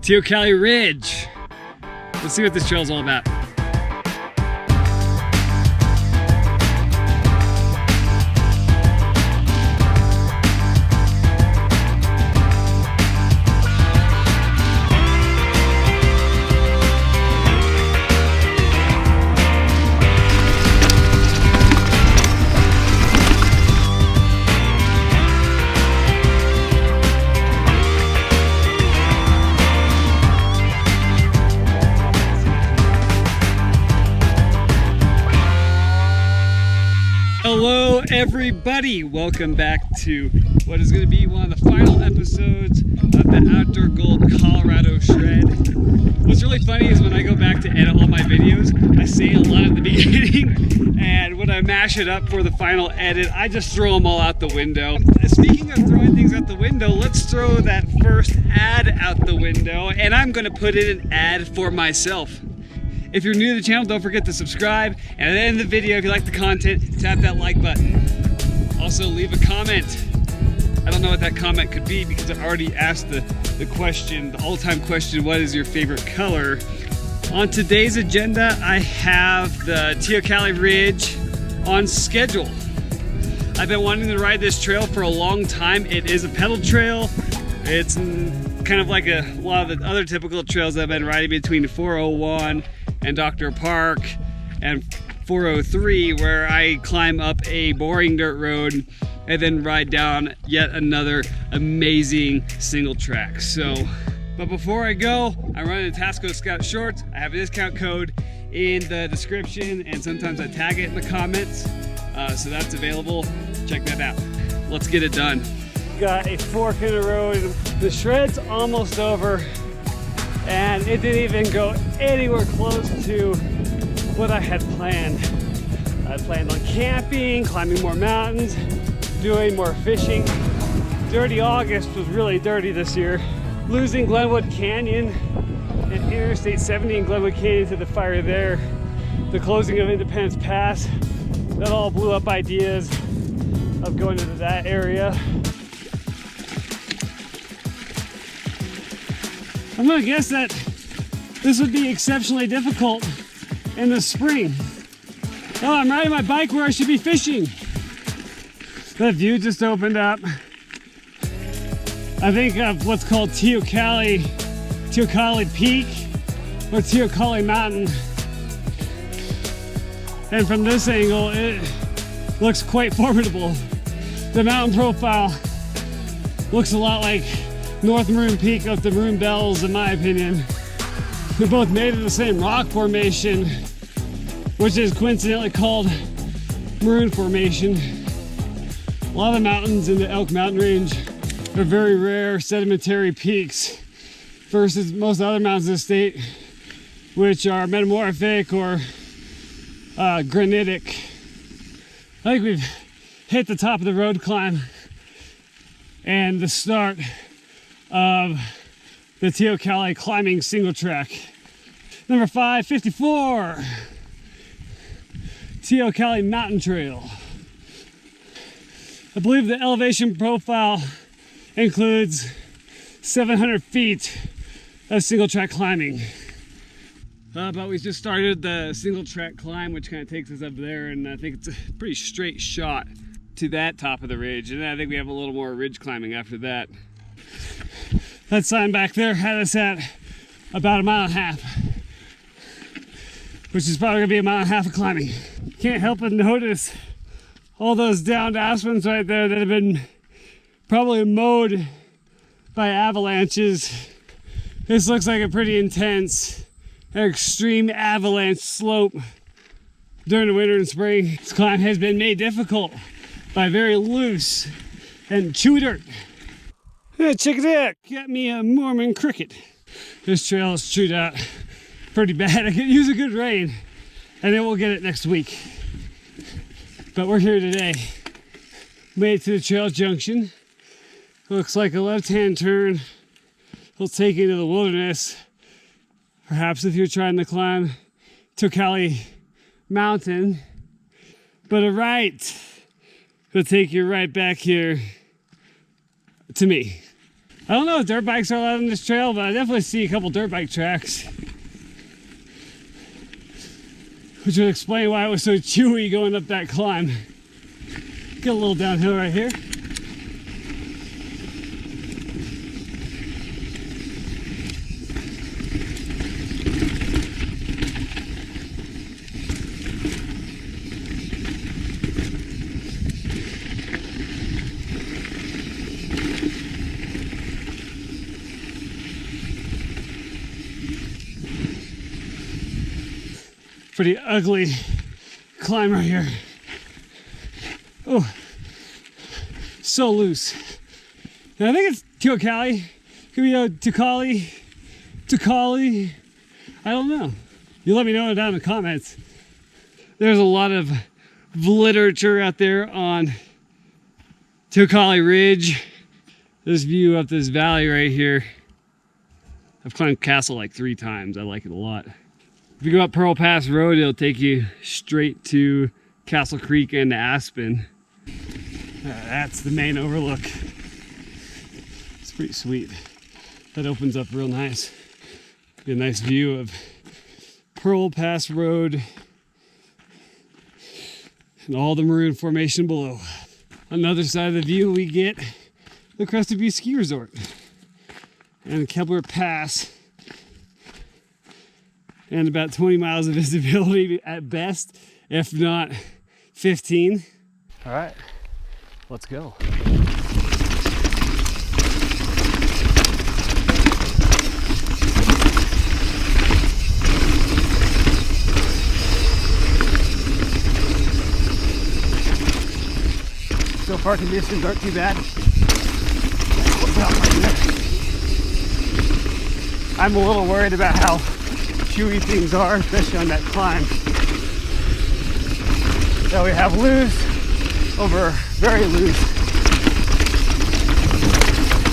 Teocalli Ridge. Let's see what this trail is all about. Hello everybody, welcome back to what is going to be one of the final episodes of the Outdoor Gold Colorado Shred. What's really funny is when I go back to edit all my videos, I say a lot at the beginning, and when I mash it up for the final edit, I just throw them all out the window. Speaking of throwing things out the window, let's throw that first ad out the window, and I'm going to put in an ad for myself. If you're new to the channel, don't forget to subscribe, and at the end of the video, if you like the content, tap that like button. Also, leave a comment. I don't know what that comment could be because I already asked the question, the all-time question, what is your favorite color? On today's agenda, I have the Teocalli Ridge on schedule. I've been wanting to ride this trail for a long time. It is a pedal trail. It's kind of like a lot of the other typical trails that I've been riding between 401 and Dr. Park and 403, where I climb up a boring dirt road and then ride down yet another amazing single track. But before I go, I'm running a Tasco Scout shorts. I have a discount code in the description, and sometimes I tag it in the comments, so that's available. Check that out. Let's get it done. Got a fork in the road. The shred's almost over, and it didn't even go anywhere close to what I had planned. I planned on camping, climbing more mountains, doing more fishing. Dirty August was really dirty this year. Losing Glenwood Canyon and Interstate 70 and Glenwood Canyon to the fire there. The closing of Independence Pass, that all blew up ideas of going into that area. I'm gonna guess that this would be exceptionally difficult in the spring. Oh, I'm riding my bike where I should be fishing. That view just opened up. I think of what's called Teocalli Peak or Teocalli Mountain. And from this angle, it looks quite formidable. The mountain profile looks a lot like North Maroon Peak of the Maroon Bells, in my opinion. They're both made of the same rock formation, which is coincidentally called Maroon Formation. A lot of the mountains in the Elk Mountain Range are very rare sedimentary peaks versus most other mountains in the state, which are metamorphic or granitic. I think we've hit the top of the road climb and the start of the Teocalli climbing single track. Number 554, Teocalli Mountain Trail. I believe the elevation profile includes 700 feet of single track climbing. But we just started the single track climb, which kind of takes us up there, and I think it's a pretty straight shot to that top of the ridge, and then I think we have a little more ridge climbing after that. That sign back there had us at about 1.5 miles, which is probably gonna be 1.5 miles of climbing. Can't help but notice all those downed aspens right there that have been probably mowed by avalanches. This looks like a pretty intense, extreme avalanche slope during the winter and spring. This climb has been made difficult by very loose and chewy dirt. Hey, check it out, got me a Mormon cricket. This trail is chewed out pretty bad. I could use a good rain, and then we'll get it next week. But we're here today. Made it to the trail junction. Looks like a left-hand turn. It'll take you into the wilderness. Perhaps if you're trying to climb Teocalli Mountain. But a right will take you right back here to me. I don't know if dirt bikes are allowed on this trail, but I definitely see a couple dirt bike tracks. Which would explain why it was so chewy going up that climb. Get a little downhill right here. Pretty ugly climb right here. Oh, so loose. And I think it's Teocalli. Could be Teocalli. I don't know. You let me know down in the comments. There's a lot of literature out there on Teocalli Ridge. This view up this valley right here. I've climbed Castle like 3 times. I like it a lot. If you go up Pearl Pass Road, it'll take you straight to Castle Creek and Aspen. That's the main overlook. It's pretty sweet. That opens up real nice. Be a nice view of Pearl Pass Road and all the Maroon Formation below. On the other side of the view, we get the Crested Butte Ski Resort and Kepler Pass. And about 20 miles of visibility at best, if not 15. All right, let's go. So far conditions aren't too bad. I'm a little worried about how chewy things are, especially on that climb. Now we have loose over very loose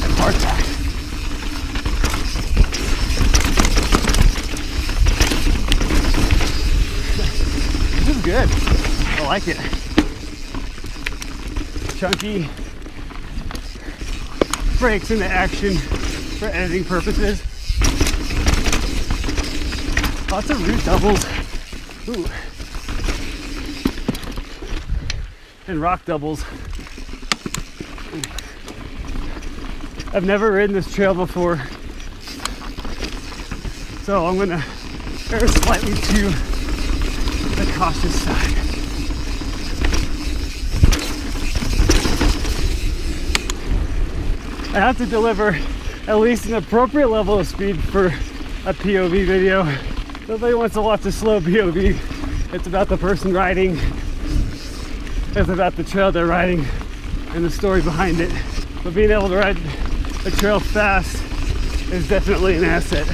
and hardpack. This is good. I like it. Chunky. Breaks into action for editing purposes. Lots of root doubles. Ooh. And rock doubles. Ooh. I've never ridden this trail before, so I'm gonna err slightly to the cautious side. I have to deliver at least an appropriate level of speed for a POV video. Nobody wants to watch a slow POV. It's about the person riding. It's about the trail they're riding and the story behind it. But being able to ride a trail fast is definitely an asset.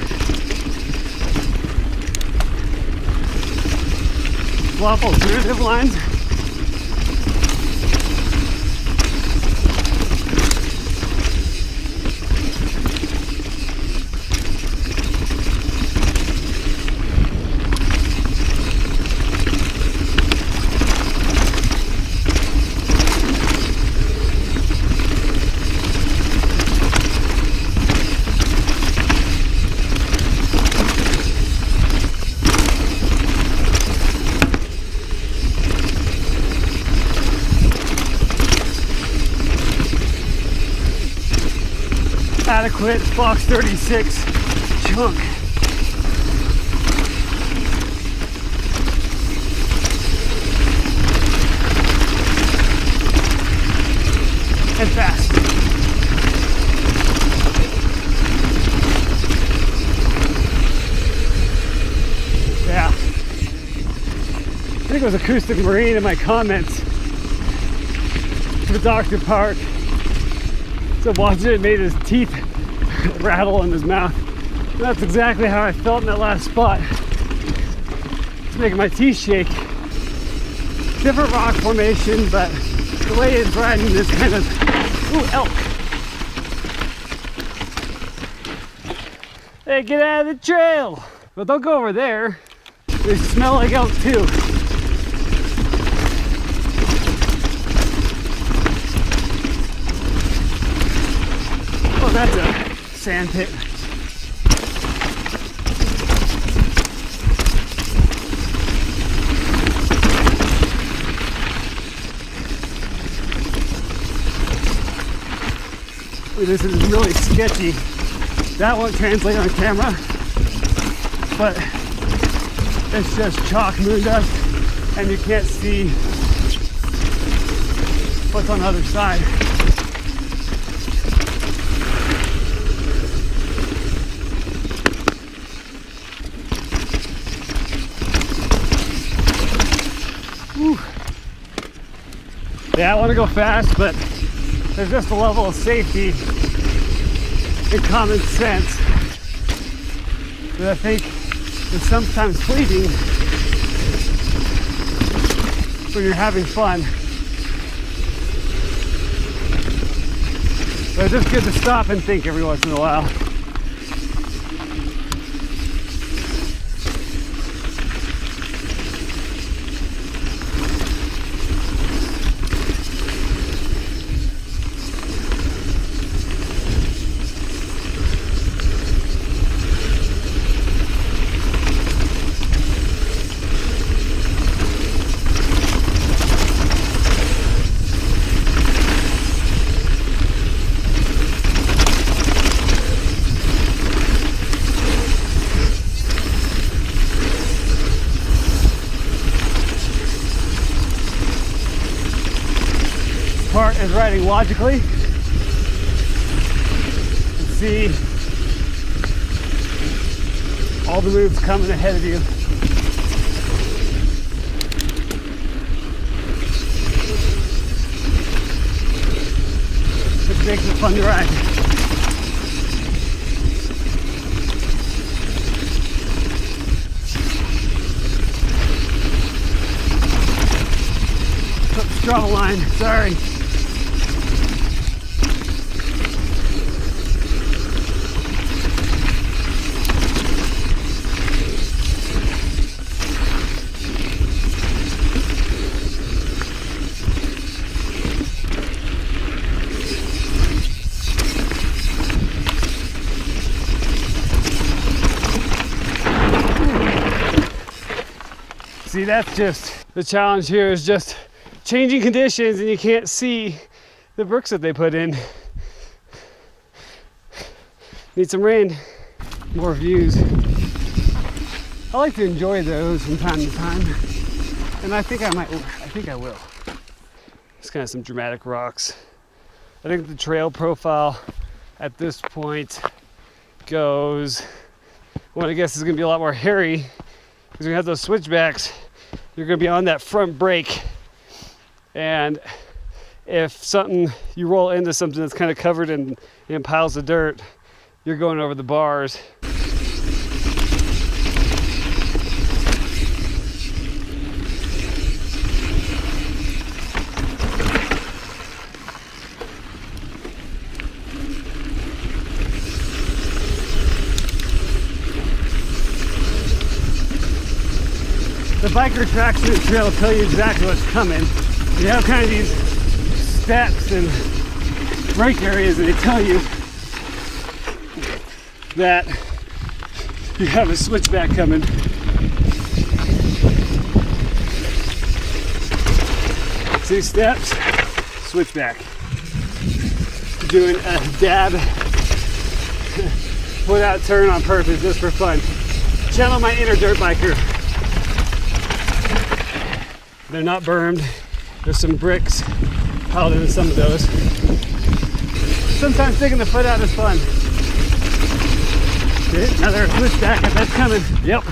Swap alternative lines. Adequate box 36 chunk. And fast. Yeah. I think it was Acoustic Marine in my comments for Dr. Park. So watching it made his teeth rattle in his mouth. And that's exactly how I felt in that last spot. It's making my teeth shake. Different rock formation, but the way it's riding is kind of, ooh, elk. Hey, get out of the trail. But don't go over there. They smell like elk too. Oh, that's a sand pit. This is really sketchy. That won't translate on camera, but it's just chalk moon dust and you can't see what's on the other side. Whew. Yeah, I want to go fast, but there's just a level of safety and common sense that I think is sometimes fleeting when you're having fun. But it's just good to stop and think every once in a while. Part is riding logically and see all the moves coming ahead of you. It makes it fun to ride. Draw a line, sorry. See, that's just the challenge here, is just changing conditions and you can't see the brooks that they put in. Need some rain, more views. I like to enjoy those from time to time, and I think I will. It's kind of some dramatic rocks. I think the trail profile at this point goes, well, I guess it's gonna be a lot more hairy because we have those switchbacks. You're gonna be on that front brake. And if you roll into something that's kind of covered in piles of dirt, you're going over the bars. The biker tracks in the trail will tell you exactly what's coming. You have kind of these steps and break areas, and they tell you that you have a switchback coming. See, steps, switchback. Doing a dab, foot out turn on purpose, just for fun. Channel my inner dirt biker. They're not bermed. There's some bricks piled into some of those. Sometimes taking the foot out is fun. Okay, another switchback if that's coming. Yep.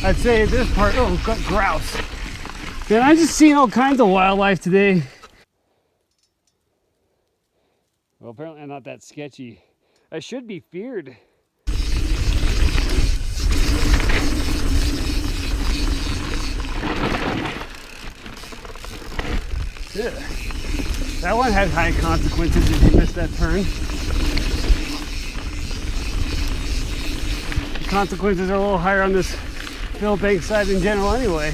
I'd say this part, oh, we've got grouse. Man, I just seen all kinds of wildlife today. Well, apparently I'm not that sketchy. I should be feared. Yeah. That one had high consequences if you missed that turn. The consequences are a little higher on this Philbank side in general anyway.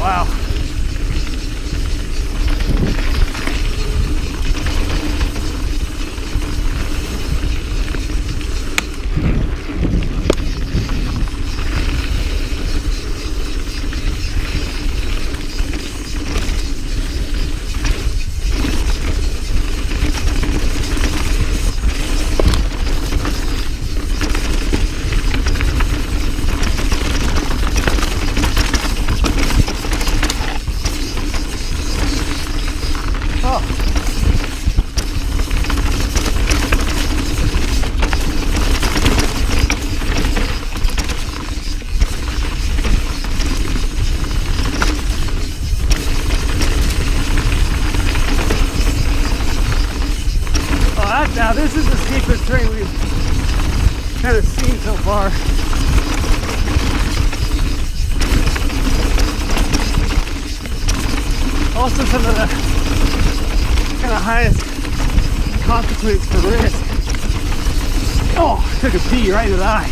Wow. Now this is the steepest terrain we've kind of seen so far. Also some of the kind of highest consequence for risk. Oh, I took a pee right in the eye.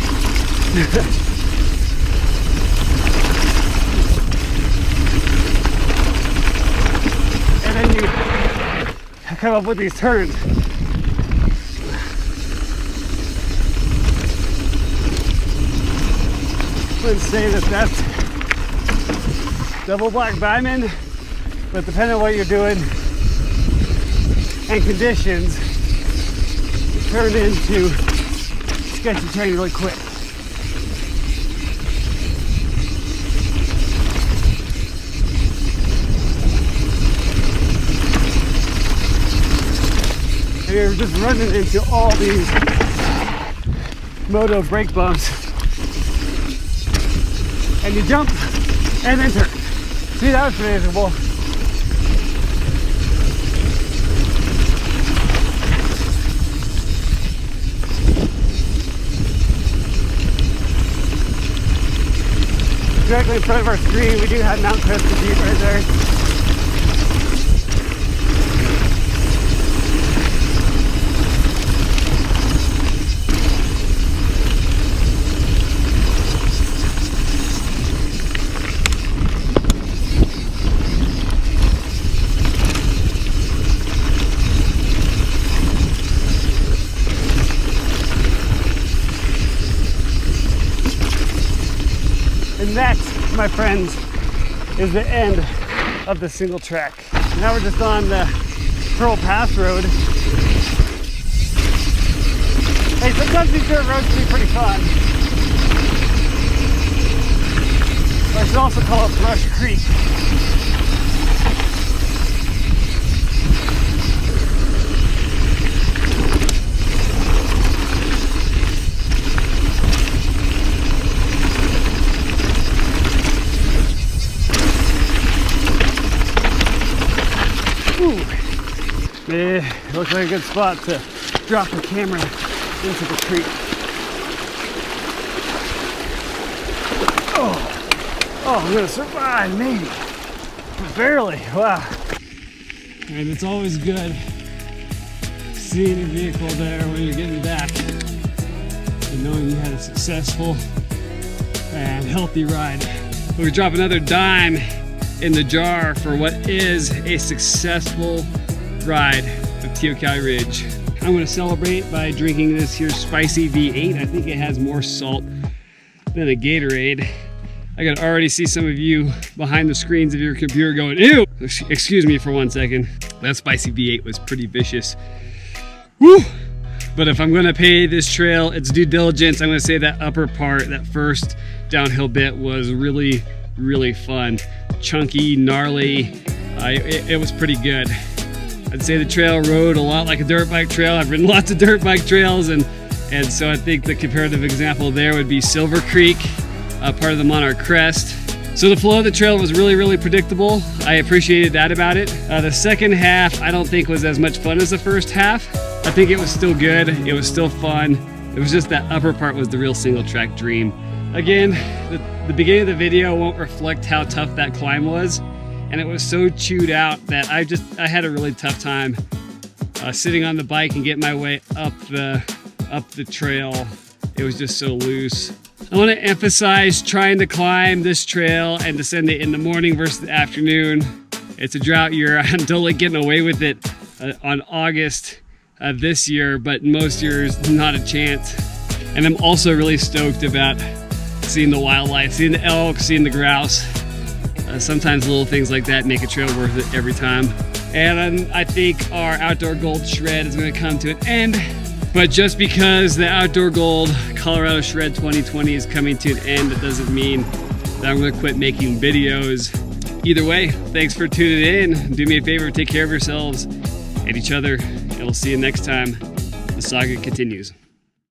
And then you come up with these turns. I wouldn't say that that's double black diamond, but depending on what you're doing and conditions, it turned into sketchy terrain really quick. And you're just running into all these moto brake bumps. And you jump and then turn. See, that was predictable. Directly in front of our screen, we do have Mount Crested Butte right there. And that, my friends, is the end of the single track. Now we're just on the Pearl Pass Road. Hey, sometimes these dirt roads can be pretty fun. But I should also call it Brush Creek. Yeah, looks like a good spot to drop the camera into the creek. Oh, I'm gonna survive, maybe. Barely, wow. And it's always good seeing a vehicle there when you're getting back and knowing you had a successful and healthy ride. We're dropping another dime in the jar for what is a successful ride of Teocalli Ridge. I'm going to celebrate by drinking this here spicy V8. I think it has more salt than a Gatorade. I can already see some of you behind the screens of your computer going, ew! Excuse me for 1 second. That spicy V8 was pretty vicious. Woo! But if I'm going to pay this trail its due diligence, I'm going to say that upper part, that first downhill bit was really, really fun. Chunky, gnarly. It was pretty good. I'd say the trail rode a lot like a dirt bike trail. I've ridden lots of dirt bike trails, and so I think the comparative example there would be Silver Creek, part of the Monarch Crest. So the flow of the trail was really, really predictable. I appreciated that about it. The second half I don't think was as much fun as the first half. I think it was still good. It was still fun. It was just that upper part was the real single track dream. Again, the beginning of the video won't reflect how tough that climb was. And it was so chewed out that I had a really tough time sitting on the bike and getting my way up the trail. It was just so loose. I want to emphasize trying to climb this trail and descend it in the morning versus the afternoon. It's a drought year. I'm totally getting away with it on August of this year, but most years, not a chance. And I'm also really stoked about seeing the wildlife, seeing the elk, seeing the grouse. Sometimes little things like that make a trail worth it every time. And I think our Outdoor Gold Shred is going to come to an end. But just because the Outdoor Gold Colorado Shred 2020 is coming to an end, it doesn't mean that I'm going to quit making videos. Either way, thanks for tuning in. Do me a favor, take care of yourselves and each other, and we'll see you next time. The saga continues.